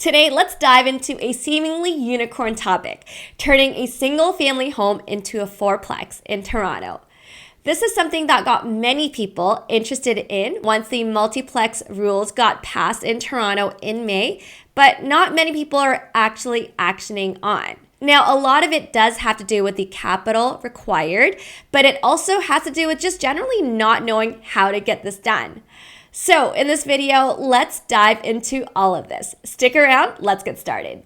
Today, let's dive into a seemingly unicorn topic, turning a single family home into a fourplex in Toronto. This is something that got many people interested in once the multiplex rules got passed in Toronto in May, but not many people are actually actioning on. Now, a lot of it does have to do with the capital required, but it also has to do with just generally not knowing how to get this done. So in this video, let's dive into all of this. Stick around, let's get started.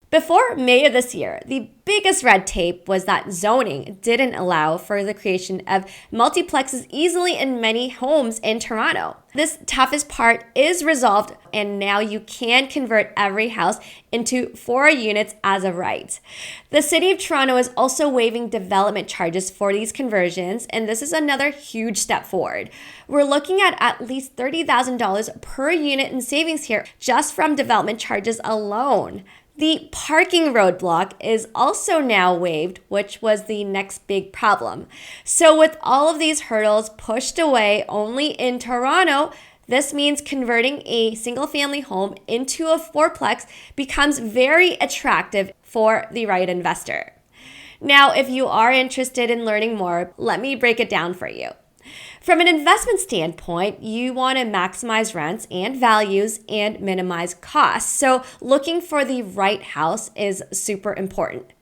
Before May of this year, the biggest red tape was that zoning didn't allow for the creation of multiplexes easily in many homes in Toronto. This toughest part is resolved, and now you can convert every house into 4 units as of right. The City of Toronto is also waiving development charges for these conversions, and this is another huge step forward. We're looking at least $30,000 per unit in savings here just from development charges alone. The parking roadblock is also now waived, which was the next big problem. So with all of these hurdles pushed away only in Toronto, this means converting a single family home into a fourplex becomes very attractive for the right investor. Now, if you are interested in learning more, let me break it down for you. From an investment standpoint, you want to maximize rents and values and minimize costs. So looking for the right house is super important.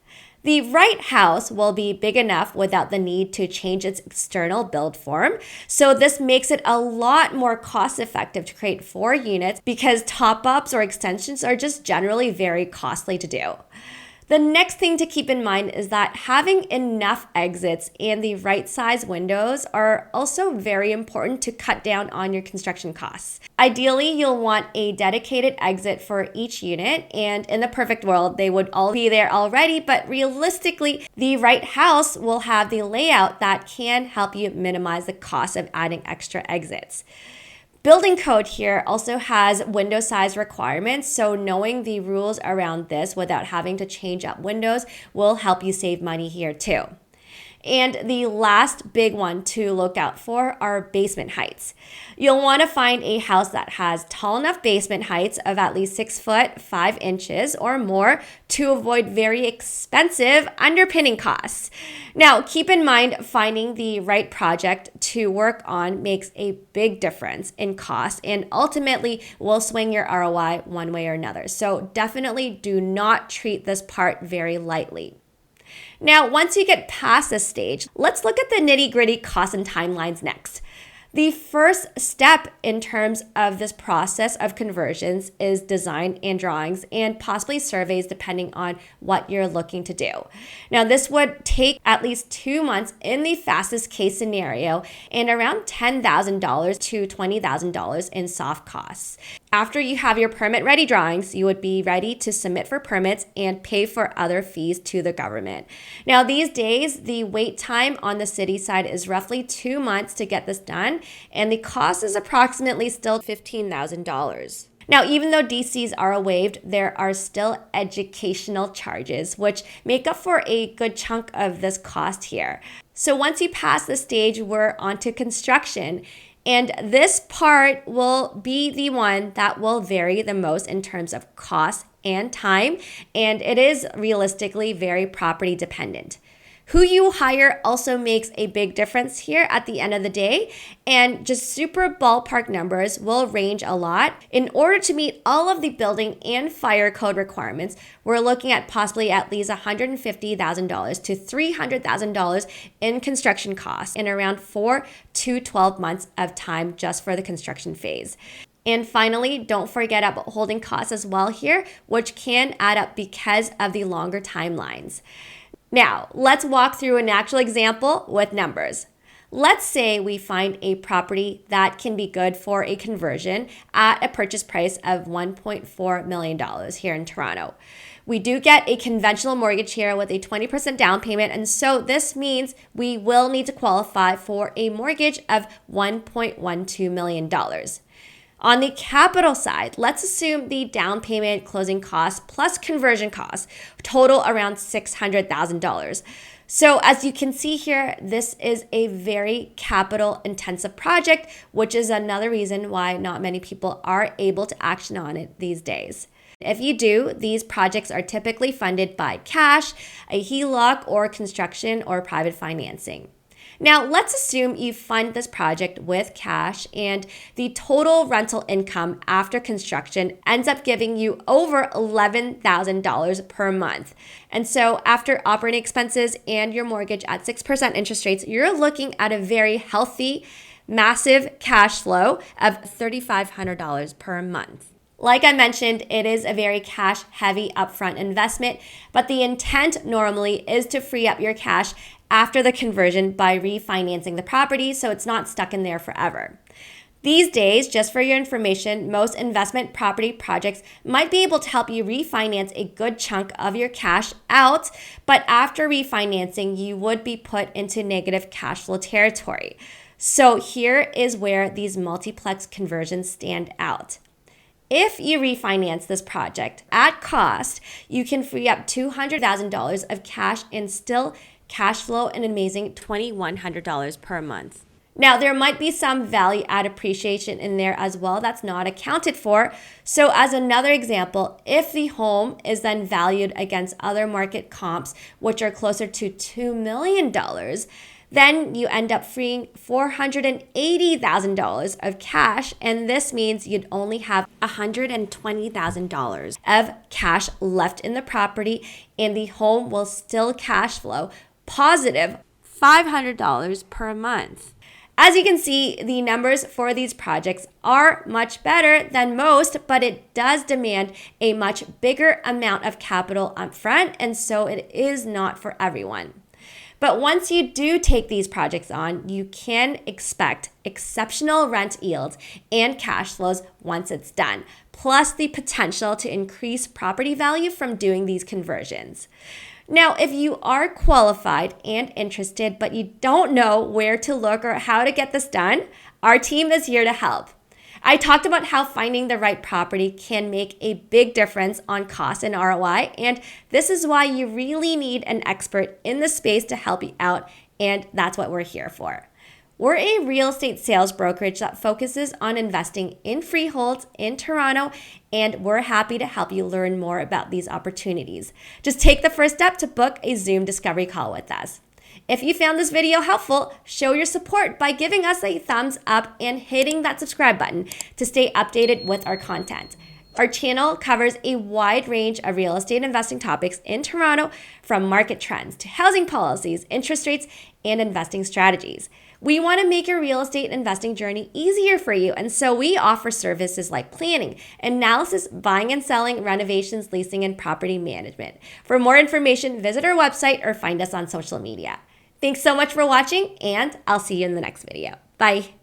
The right house will be big enough without the need to change its external build form. So this makes it a lot more cost effective to create 4 units because top-ups or extensions are just generally very costly to do. The next thing to keep in mind is that having enough exits and the right size windows are also very important to cut down on your construction costs. Ideally, you'll want a dedicated exit for each unit, and in the perfect world, they would all be there already, but realistically, the right house will have the layout that can help you minimize the cost of adding extra exits. Building code here also has window size requirements, so knowing the rules around this without having to change up windows will help you save money here too. And the last big one to look out for are basement heights. You'll want to find a house that has tall enough basement heights of at least 6 foot 5 inches or more to avoid very expensive underpinning costs. Now, keep in mind finding the right project to work on makes a big difference in cost and ultimately will swing your ROI one way or another. So definitely do not treat this part very lightly. Now, once you get past this stage, let's look at the nitty-gritty costs and timelines next. The first step in terms of this process of conversions is design and drawings and possibly surveys depending on what you're looking to do. Now, this would take at least 2 months in the fastest case scenario and around $10,000 to $20,000 in soft costs. After you have your permit-ready drawings, you would be ready to submit for permits and pay for other fees to the government. Now, these days, the wait time on the city side is roughly 2 months to get this done, and the cost is approximately still $15,000. Now, even though DCs are waived, there are still educational charges, which make up for a good chunk of this cost here. So once you pass this stage, we're onto construction. And this part will be the one that will vary the most in terms of cost and time, and it is realistically very property dependent. Who you hire also makes a big difference here at the end of the day, and just super ballpark numbers will range a lot. In order to meet all of the building and fire code requirements, we're looking at possibly at least $150,000 to $300,000 in construction costs in around 4 to 12 months of time just for the construction phase. And finally, don't forget about holding costs as well here, which can add up because of the longer timelines. Now, let's walk through an actual example with numbers. Let's say we find a property that can be good for a conversion at a purchase price of $1.4 million here in Toronto. We do get a conventional mortgage here with a 20% down payment, and so this means we will need to qualify for a mortgage of $1.12 million. On the capital side, let's assume the down payment, closing costs, plus conversion costs total around $600,000. So as you can see here, this is a very capital intensive project, which is another reason why not many people are able to action on it these days. If you do, these projects are typically funded by cash, a HELOC, or construction or private financing. Now, let's assume you fund this project with cash and the total rental income after construction ends up giving you over $11,000 per month. And so after operating expenses and your mortgage at 6% interest rates, you're looking at a very healthy, massive cash flow of $3,500 per month. Like I mentioned, it is a very cash-heavy upfront investment, but the intent normally is to free up your cash after the conversion by refinancing the property so it's not stuck in there forever. These days, just for your information, most investment property projects might be able to help you refinance a good chunk of your cash out, but after refinancing, you would be put into negative cash flow territory. So here is where these multiplex conversions stand out. If you refinance this project at cost, you can free up $200,000 of cash and still cash flow an amazing $2,100 per month. Now, there might be some value add appreciation in there as well that's not accounted for. So as another example, if the home is then valued against other market comps, which are closer to $2 million, then you end up freeing $480,000 of cash, and this means you'd only have $120,000 of cash left in the property, and the home will still cash flow positive $500 per month. As you can see, the numbers for these projects are much better than most, but it does demand a much bigger amount of capital upfront, and so it is not for everyone. But once you do take these projects on, you can expect exceptional rent yields and cash flows once it's done, plus the potential to increase property value from doing these conversions. Now, if you are qualified and interested, but you don't know where to look or how to get this done, our team is here to help. I talked about how finding the right property can make a big difference on cost and ROI, and this is why you really need an expert in the space to help you out, and that's what we're here for. We're a real estate sales brokerage that focuses on investing in freeholds in Toronto, and we're happy to help you learn more about these opportunities. Just take the first step to book a Zoom discovery call with us. If you found this video helpful, show your support by giving us a thumbs up and hitting that subscribe button to stay updated with our content. Our channel covers a wide range of real estate investing topics in Toronto, from market trends to housing policies, interest rates, and investing strategies. We want to make your real estate investing journey easier for you, and so we offer services like planning, analysis, buying and selling, renovations, leasing, and property management. For more information, visit our website or find us on social media. Thanks so much for watching, and I'll see you in the next video. Bye.